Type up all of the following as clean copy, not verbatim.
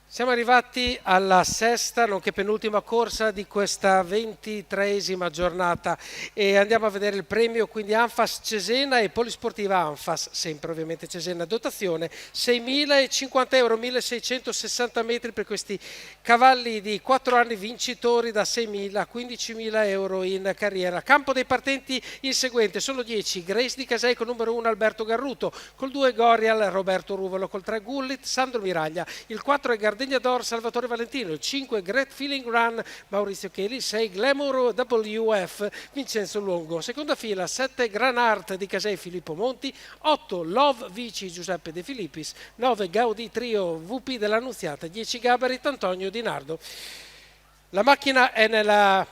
Siamo arrivati alla sesta, nonché penultima corsa di questa 23esima giornata e andiamo a vedere il premio, quindi Anfas Cesena e Polisportiva Anfas, sempre ovviamente Cesena. Dotazione 6.050 euro, 1.660 metri per questi cavalli di 4 anni vincitori da 6.000 a 15.000 euro in carriera. Campo dei partenti il seguente, sono 10, Grace di Casei con numero 1 Alberto Garruto, col 2 Gorial Roberto Ruvolo, col 3 Gullit Sandro Miraglia, il 4 è Gardegna d'Or Salvatore Valentino, il 5 Great Feeling Run Maurizio Cheli, il 6 Glamour WF Vincenzo Luongo, seconda fila 7 Gran Art di Casei Filippo Monti, 8 Love Vici Giuseppe De Filippis, 9 Gaudi Trio VP dell'Annunziata, 10 Gabarit Antonio Di Nardo. La macchina è nella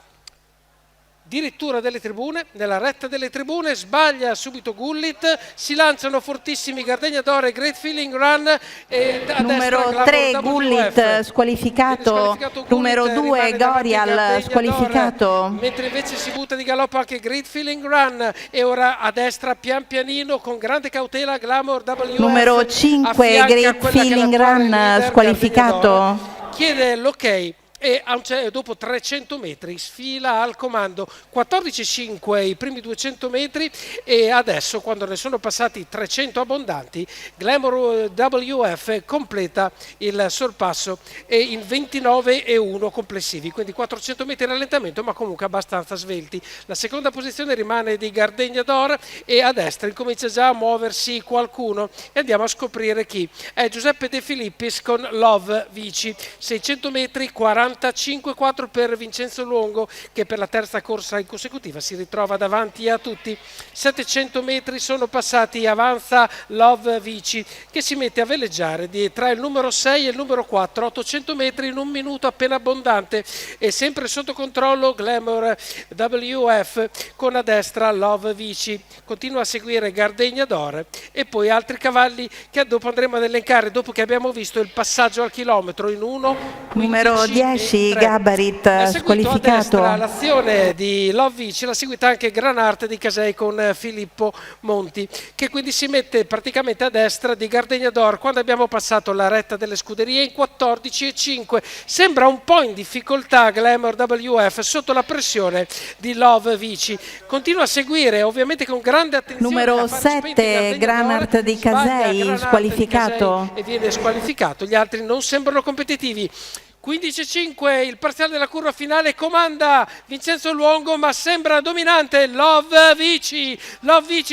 dirittura delle tribune, nella retta delle tribune, sbaglia subito Gullit, si lanciano fortissimi Gardegna d'Oro e Great Feeling Run e a numero destra 3 Gullit squalificato, numero 2 Gorial squalificato, mentre invece si butta di galoppo anche Great Feeling Run e ora a destra pian pianino con grande cautela Glamour WF, numero 5 Great Feeling Run squalificato, chiede l'ok e dopo 300 metri sfila al comando 14,5 i primi 200 metri e adesso quando ne sono passati 300 abbondanti Glamour WF completa il sorpasso e in 29,1 complessivi, quindi 400 metri di rallentamento ma comunque abbastanza svelti. La seconda posizione rimane di Gardegna d'Or e a destra incomincia già a muoversi qualcuno e andiamo a scoprire chi è. Giuseppe De Filippis con Love Vici, 600 metri 45,4 per Vincenzo Luongo che per la terza corsa in consecutiva si ritrova davanti a tutti. 700 metri sono passati, avanza Love Vici che si mette a veleggiare tra il numero 6 e il numero 4, 800 metri in un minuto appena abbondante e sempre sotto controllo Glamour WF con a destra Love Vici. Continua a seguire Gardegna d'Or e poi altri cavalli che dopo andremo ad elencare dopo che abbiamo visto il passaggio al chilometro in 1, numero 10 Gabarit squalificato. L'azione di Love Vici l'ha seguita anche Gran Art di Casei con Filippo Monti che quindi si mette praticamente a destra di Gardegna d'Or quando abbiamo passato la retta delle scuderie in 14,5. Sembra un po' in difficoltà Glamour WF sotto la pressione di Love Vici, continua a seguire ovviamente con grande attenzione. Numero 7 Gran Art di Casei squalificato e viene squalificato, gli altri non sembrano competitivi. 15,5 il parziale della curva finale, comanda Vincenzo Luongo ma sembra dominante Love Vici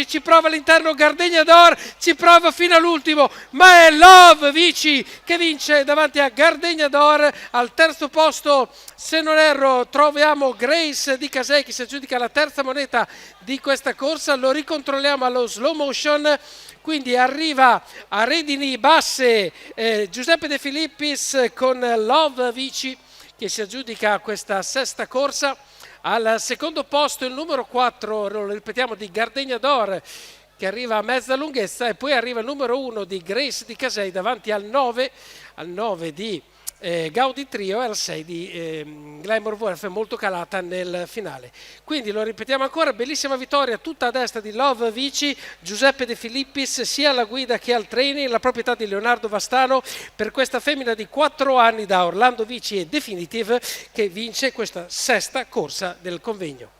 ci prova all'interno Gardegna d'Or, ci prova fino all'ultimo ma è Love Vici che vince davanti a Gardegna d'Or. Al terzo posto, se non erro, troviamo Grace di Casei che si aggiudica la terza moneta di questa corsa, lo ricontrolliamo allo slow motion. Quindi arriva a redini basse Giuseppe De Filippis con Love Vici che si aggiudica questa sesta corsa. Al secondo posto il numero 4, lo ripetiamo, di Gardegna d'Or che arriva a mezza lunghezza e poi arriva il numero 1 di Grace di Casei davanti al 9 di Gaudi Trio e al 6 di Glamour WF molto calata nel finale. Quindi lo ripetiamo ancora, bellissima vittoria tutta a destra di Love Vici, Giuseppe De Filippis sia alla guida che al training, la proprietà di Leonardo Vastano per questa femmina di 4 anni da Orlando Vici e Definitive che vince questa sesta corsa del convegno.